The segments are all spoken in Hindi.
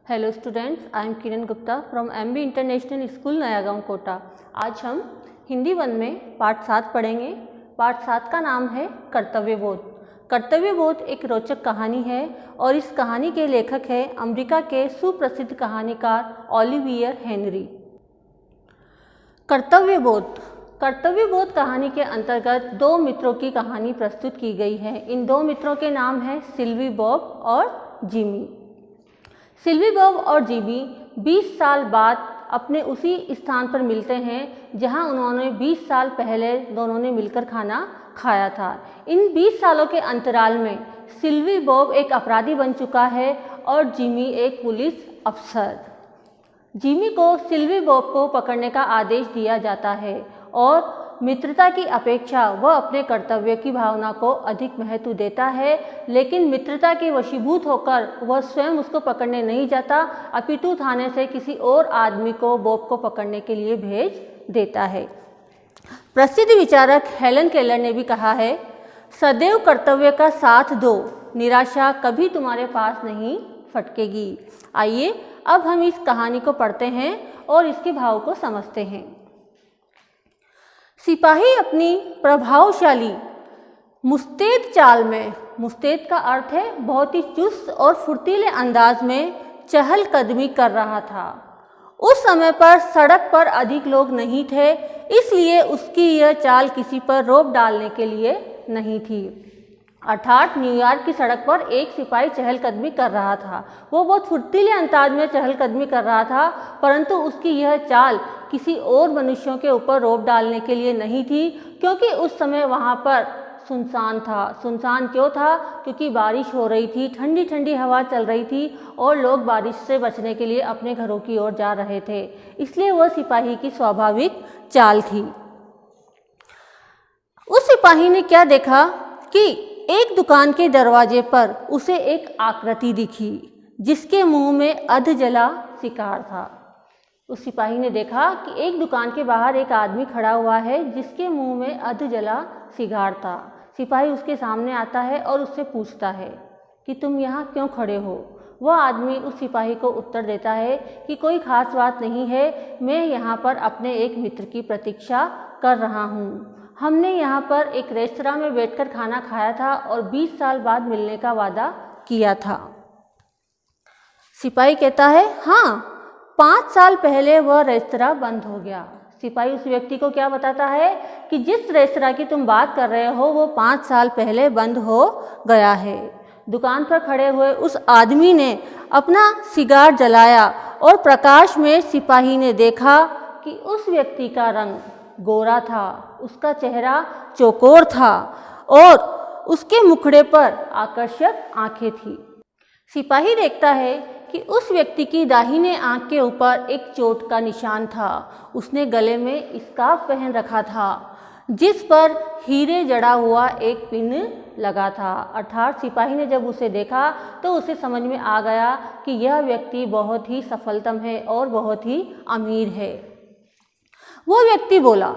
Hello students, I am Kiran Gupta from MB international school नया गांव कोटा। आज हम हिंदी 1 में पाठ 7 पढ़ेंगे। पाठ 7 का नाम है कर्तव्यबोध। कर्तव्यबोध एक रोचक कहानी है और इस कहानी के लेखक है अमेरिका के सुप्रसिद्ध कहानीकार ओलिवियर हेनरी। कर्तव्यबोध कहानी के अंतर्गत 2 मित्रों की कहानी प्रस्तुत की गई है। इन 2 मित्रों के नाम हैं सिल्वी बॉब और जिमी। सिल्वी बॉब और जिमी 20 साल बाद अपने उसी स्थान पर मिलते हैं जहां उन्होंने 20 साल पहले दोनों ने मिलकर खाना खाया था। इन 20 सालों के अंतराल में सिल्वी बॉब एक अपराधी बन चुका है और जिमी एक पुलिस अफसर। जिमी को सिल्वी बॉब को पकड़ने का आदेश दिया जाता है और मित्रता की अपेक्षा वह अपने कर्तव्य की भावना को अधिक महत्व देता है, लेकिन मित्रता के वशीभूत होकर वह स्वयं उसको पकड़ने नहीं जाता, अपितु थाने से किसी और आदमी को बॉब को पकड़ने के लिए भेज देता है। प्रसिद्ध विचारक हेलन केलर ने भी कहा है, सदैव कर्तव्य का साथ दो, निराशा कभी तुम्हारे पास नहीं फटकेगी। आइए अब हम इस कहानी को पढ़ते हैं और इसके भाव को समझते हैं। सिपाही अपनी प्रभावशाली मुस्तैद चाल में, मुस्तैद का अर्थ है बहुत ही चुस्त और फुर्तीले अंदाज में चहलकदमी कर रहा था। उस समय पर सड़क पर अधिक लोग नहीं थे, इसलिए उसकी यह चाल किसी पर रौब डालने के लिए नहीं थी। अर्थात न्यूयॉर्क की सड़क पर एक सिपाही चहलकदमी कर रहा था। वो बहुत फुर्तीले अंदाज में चहलकदमी कर रहा था, परंतु उसकी यह चाल किसी और मनुष्यों के ऊपर रौब डालने के लिए नहीं थी, क्योंकि उस समय वहाँ पर सुनसान था। सुनसान क्यों था? क्योंकि बारिश हो रही थी, ठंडी ठंडी हवा चल रही थी और लोग बारिश से बचने के लिए अपने घरों की ओर जा रहे थे, इसलिए वह सिपाही की स्वाभाविक चाल थी। उस सिपाही ने क्या देखा कि एक दुकान के दरवाजे पर उसे एक आकृति दिखी जिसके मुंह में अध जला शिकार था। उस सिपाही ने देखा कि एक दुकान के बाहर एक आदमी खड़ा हुआ है जिसके मुंह में अध जला सिगार था। सिपाही उसके सामने आता है और उससे पूछता है कि तुम यहाँ क्यों खड़े हो? वह आदमी उस सिपाही को उत्तर देता है कि कोई खास बात नहीं है, मैं यहाँ पर अपने एक मित्र की प्रतीक्षा कर रहा हूँ। हमने यहाँ पर एक रेस्तरां में बैठकर खाना खाया था और 20 साल बाद मिलने का वादा किया था। सिपाही कहता है, हाँ, 5 साल पहले वह रेस्तरां बंद हो गया। सिपाही उस व्यक्ति को क्या बताता है कि जिस रेस्तरां की तुम बात कर रहे हो वो 5 साल पहले बंद हो गया है। दुकान पर खड़े हुए उस आदमी ने अपना सिगार जलाया और प्रकाश में सिपाही ने देखा कि उस व्यक्ति का रंग गोरा था, उसका चेहरा चौकोर था और उसके मुखड़े पर आकर्षक आंखें थी। सिपाही देखता है कि उस व्यक्ति की दाहिने आंख के ऊपर एक चोट का निशान था। उसने गले में स्कार्फ पहन रखा था जिस पर हीरे जड़ा हुआ एक पिन लगा था। अर्थात सिपाही ने जब उसे देखा तो उसे समझ में आ गया कि यह व्यक्ति बहुत ही सफलतम है और बहुत ही अमीर है। वो व्यक्ति बोला,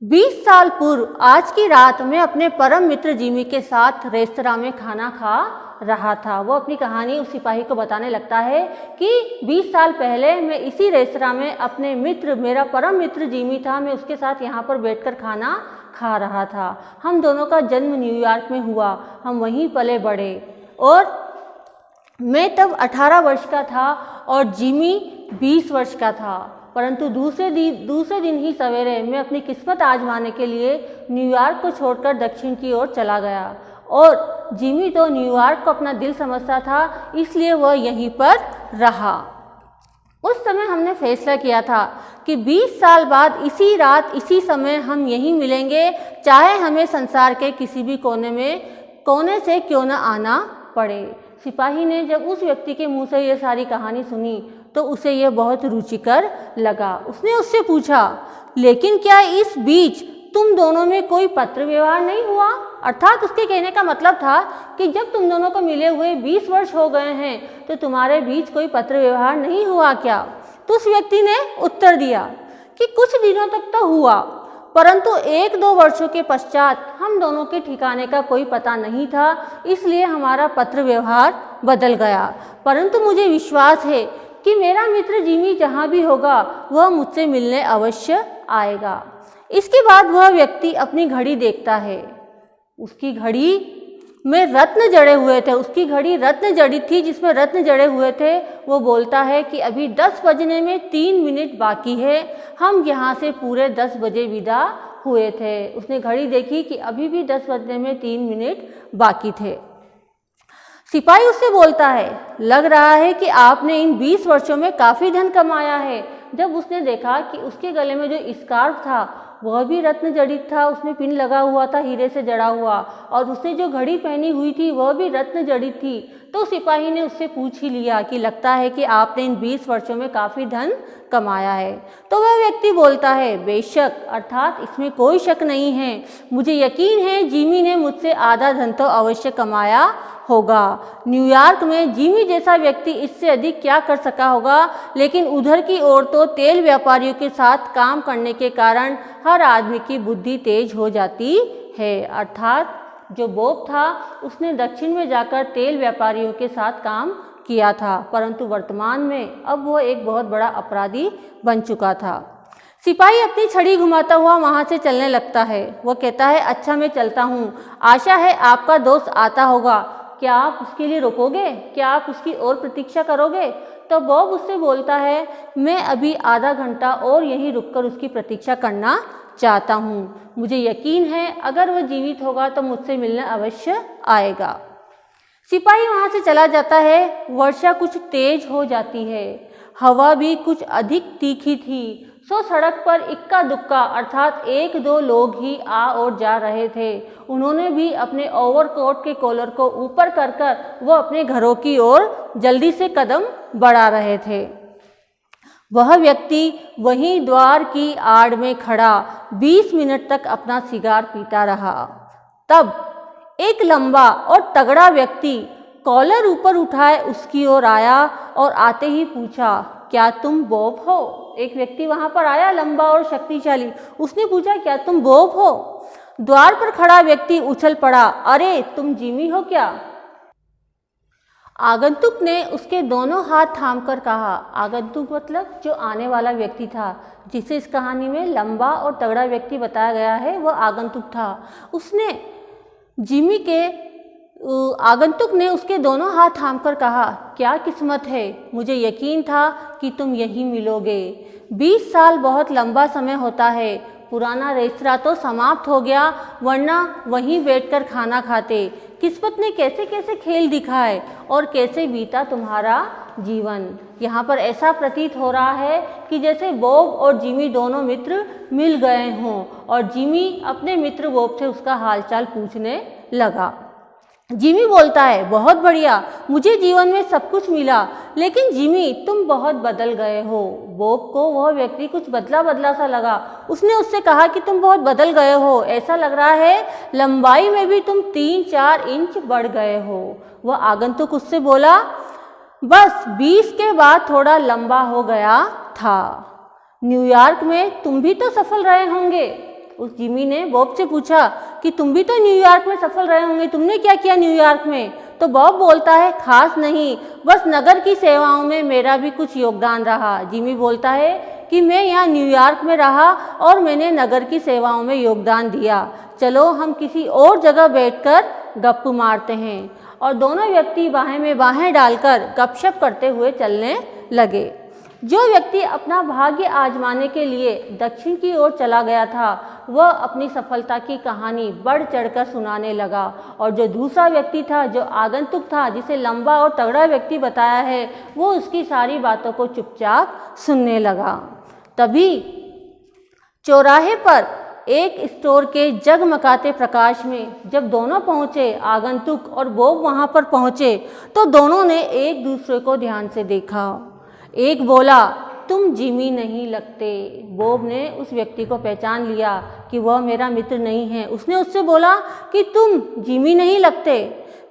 20 साल पूर्व आज की रात मैं अपने परम मित्र जिमी के साथ रेस्तरां में खाना खा रहा था। वो अपनी कहानी उस सिपाही को बताने लगता है कि 20 साल पहले मैं इसी रेस्तरां में अपने मित्र, मेरा परम मित्र जिमी था, मैं उसके साथ यहाँ पर बैठकर खाना खा रहा था। हम दोनों का जन्म न्यूयॉर्क में हुआ, हम वहीं पले बढ़े और मैं तब 18 वर्ष का था और जिमी 20 वर्ष का था। परंतु दूसरे दिन ही सवेरे मैं अपनी किस्मत आजमाने के लिए न्यूयॉर्क को छोड़कर दक्षिण की ओर चला गया और जिमी तो न्यूयॉर्क को अपना दिल समझता था, इसलिए वह यहीं पर रहा। उस समय हमने फैसला किया था कि 20 साल बाद इसी रात इसी समय हम यहीं मिलेंगे, चाहे हमें संसार के किसी भी कोने से क्यों न आना पड़े। सिपाही ने जब उस व्यक्ति के मुंह से यह सारी कहानी सुनी तो उसे यह बहुत रुचिकर लगा। उसने उससे पूछा, लेकिन क्या इस बीच तुम दोनों में कोई पत्र व्यवहार नहीं हुआ? अर्थात उसके कहने का मतलब था कि जब तुम दोनों को मिले हुए 20 वर्ष हो गए हैं तो तुम्हारे बीच कोई पत्र व्यवहार नहीं हुआ क्या? तो उस व्यक्ति ने उत्तर दिया कि कुछ दिनों तक तो हुआ, परंतु 1-2 वर्षों के पश्चात हम दोनों के ठिकाने का कोई पता नहीं था, इसलिए हमारा पत्र व्यवहार बदल गया। परंतु मुझे विश्वास है कि मेरा मित्र जिमी जहाँ भी होगा वह मुझसे मिलने अवश्य आएगा। इसके बाद वह व्यक्ति अपनी घड़ी देखता है। उसकी घड़ी में रत्न जड़े हुए थे, उसकी घड़ी रत्न जड़ी थी जिसमें रत्न जड़े हुए थे। वो बोलता है कि अभी 10 बजने में 3 मिनट बाकी है, हम यहाँ से पूरे 10 बजे विदा हुए थे। उसने घड़ी देखी कि अभी भी 10 बजने में 3 मिनट बाकी थे। सिपाही उससे बोलता है, लग रहा है कि आपने इन 20 वर्षों में काफ़ी धन कमाया है। जब उसने देखा कि उसके गले में जो स्कार्फ था वह भी रत्न जड़ित था, उसमें पिन लगा हुआ था हीरे से जड़ा हुआ, और उसने जो घड़ी पहनी हुई थी वह भी रत्न जड़ित थी, तो सिपाही ने उससे पूछ ही लिया कि लगता है कि आपने इन 20 वर्षों में काफ़ी धन कमाया है। तो वह व्यक्ति बोलता है, बेशक, अर्थात इसमें कोई शक नहीं है, मुझे यकीन है जिमी ने मुझसे आधा धन तो अवश्य कमाया होगा। न्यूयॉर्क में जिमी जैसा व्यक्ति इससे अधिक क्या कर सका होगा, लेकिन उधर की ओर तो तेल व्यापारियों के साथ काम करने के कारण हर आदमी की बुद्धि तेज हो जाती है। अर्थात जो बॉब था उसने दक्षिण में जाकर तेल व्यापारियों के साथ काम किया था, परंतु वर्तमान में अब वह एक बहुत बड़ा अपराधी बन चुका था। सिपाही अपनी छड़ी घुमाता हुआ वहाँ से चलने लगता है। वह कहता है, अच्छा मैं चलता हूँ, आशा है आपका दोस्त आता होगा, क्या आप उसके लिए रुकोगे? क्या आप उसकी और प्रतीक्षा करोगे? तो बॉब उससे बोलता है, मैं अभी आधा घंटा और यहीं रुककर उसकी प्रतीक्षा करना चाहता हूँ। मुझे यकीन है अगर वह जीवित होगा तो मुझसे मिलने अवश्य आएगा। सिपाही वहाँ से चला जाता है। वर्षा कुछ तेज हो जाती है, हवा भी कुछ अधिक तीखी थी, सो सड़क पर इक्का दुक्का अर्थात 1-2 लोग ही आ और जा रहे थे। उन्होंने भी अपने ओवरकोट के कॉलर को ऊपर कर कर वो अपने घरों की ओर जल्दी से कदम बढ़ा रहे थे। वह व्यक्ति वहीं द्वार की आड़ में खड़ा 20 मिनट तक अपना सिगार पीता रहा। तब एक लंबा और तगड़ा व्यक्ति कॉलर ऊपर उठाए उसकी ओर आया और आते ही पूछा, क्या तुम बॉब हो? एक व्यक्ति वहां पर आया, लंबा और शक्तिशाली। उसने पूछा, क्या तुम बॉब हो? द्वार पर खड़ा व्यक्ति उछल पड़ा, अरे तुम जिमी हो क्या? आगंतुक ने उसके दोनों हाथ थामकर कहा। आगंतुक मतलब जो आने वाला व्यक्ति था, जिसे इस कहानी में लंबा और तगड़ा व्यक्ति बताया गया है, वह आगंतुक था। उसने जिमी के आगंतुक ने उसके दोनों हाथ थामकर कहा, क्या किस्मत है, मुझे यकीन था कि तुम यहीं मिलोगे। 20 साल बहुत लंबा समय होता है, पुराना रेस्तरां तो समाप्त हो गया, वरना वहीं बैठकर खाना खाते। किस्मत ने कैसे कैसे खेल दिखाए और कैसे बीता तुम्हारा जीवन। यहाँ पर ऐसा प्रतीत हो रहा है कि जैसे बॉब और जिमी दोनों मित्र मिल गए हों और जिमी अपने मित्र बॉब से उसका हालचाल पूछने लगा। जिमी बोलता है, बहुत बढ़िया, मुझे जीवन में सब कुछ मिला, लेकिन जिमी तुम बहुत बदल गए हो। बॉब को वह व्यक्ति कुछ बदला बदला सा लगा। उसने उससे कहा कि तुम बहुत बदल गए हो, ऐसा लग रहा है लंबाई में भी तुम 3-4 इंच बढ़ गए हो। वह आगंतुक उससे बोला, बस 20 के बाद थोड़ा लंबा हो गया था। न्यूयॉर्क में तुम भी तो सफल रहे होंगे। उस जिमी ने बॉब से पूछा कि तुम भी तो न्यूयॉर्क में सफल रहे होंगे, तुमने क्या किया न्यूयॉर्क में? तो बॉब बोलता है, खास नहीं, बस नगर की सेवाओं में मेरा भी कुछ योगदान रहा। जिमी बोलता है कि मैं यहाँ न्यूयॉर्क में रहा और मैंने नगर की सेवाओं में योगदान दिया। चलो हम किसी और जगह बैठकर गप्प मारते हैं। और दोनों व्यक्ति बाहें में बाहें डालकर गपशप करते हुए चलने लगे। जो व्यक्ति अपना भाग्य आजमाने के लिए दक्षिण की ओर चला गया था, वह अपनी सफलता की कहानी बढ़ चढ़कर सुनाने लगा, और जो दूसरा व्यक्ति था, जो आगंतुक था, जिसे लंबा और तगड़ा व्यक्ति बताया है, वो उसकी सारी बातों को चुपचाप सुनने लगा। तभी चौराहे पर एक स्टोर के जगमगाते प्रकाश में जब दोनों पहुंचे, आगंतुक और बॉब वहां पर पहुंचे, तो दोनों ने एक दूसरे को ध्यान से देखा। एक बोला, तुम जिमी नहीं लगते। बॉब ने उस व्यक्ति को पहचान लिया कि वह मेरा मित्र नहीं है। उसने उससे बोला कि तुम जिमी नहीं लगते।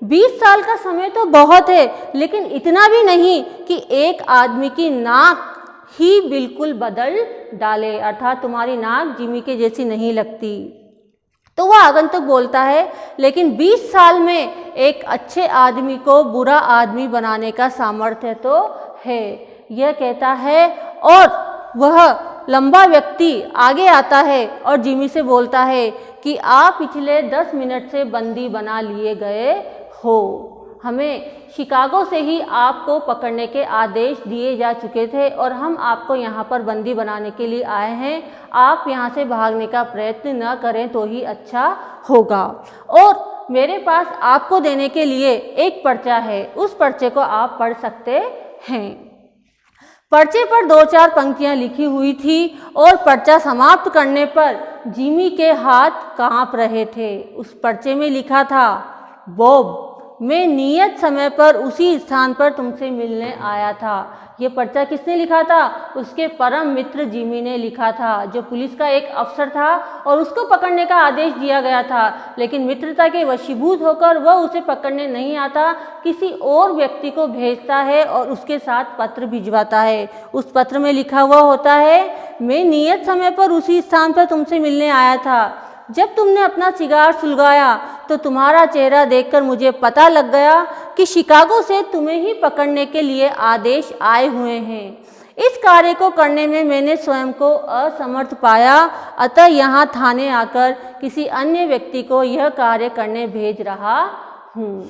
20 साल का समय तो बहुत है, लेकिन इतना भी नहीं कि एक आदमी की नाक ही बिल्कुल बदल डाले, अर्थात तुम्हारी नाक जिमी के जैसी नहीं लगती। तो वह आगंतुक बोलता है, लेकिन 20 साल में एक अच्छे आदमी को बुरा आदमी बनाने का सामर्थ्य तो है, यह कहता है। और वह लंबा व्यक्ति आगे आता है और जिमी से बोलता है कि आप पिछले 10 मिनट से बंदी बना लिए गए हो। हमें शिकागो से ही आपको पकड़ने के आदेश दिए जा चुके थे और हम आपको यहाँ पर बंदी बनाने के लिए आए हैं। आप यहाँ से भागने का प्रयत्न न करें तो ही अच्छा होगा। और मेरे पास आपको देने के लिए एक पर्चा है, उस पर्चे को आप पढ़ सकते हैं। पर्चे पर 2-4 पंक्तियां लिखी हुई थी और पर्चा समाप्त करने पर जिमी के हाथ कांप रहे थे। उस पर्चे में लिखा था, बॉब, मैं नियत समय पर उसी स्थान पर तुमसे मिलने आया था। ये पर्चा किसने लिखा था? उसके परम मित्र जिमी ने लिखा था, जो पुलिस का एक अफसर था और उसको पकड़ने का आदेश दिया गया था, लेकिन मित्रता के वशीभूत होकर वह उसे पकड़ने नहीं आता, किसी और व्यक्ति को भेजता है और उसके साथ पत्र भिजवाता है। उस पत्र में लिखा हुआ होता है, मैं नियत समय पर उसी स्थान पर तुमसे मिलने आया था। जब तुमने अपना सिगार सुलगाया तो तुम्हारा चेहरा देखकर मुझे पता लग गया कि शिकागो से तुम्हें ही पकड़ने के लिए आदेश आए हुए हैं। इस कार्य को करने में मैंने स्वयं को असमर्थ पाया, अतः यहाँ थाने आकर किसी अन्य व्यक्ति को यह कार्य करने भेज रहा हूँ।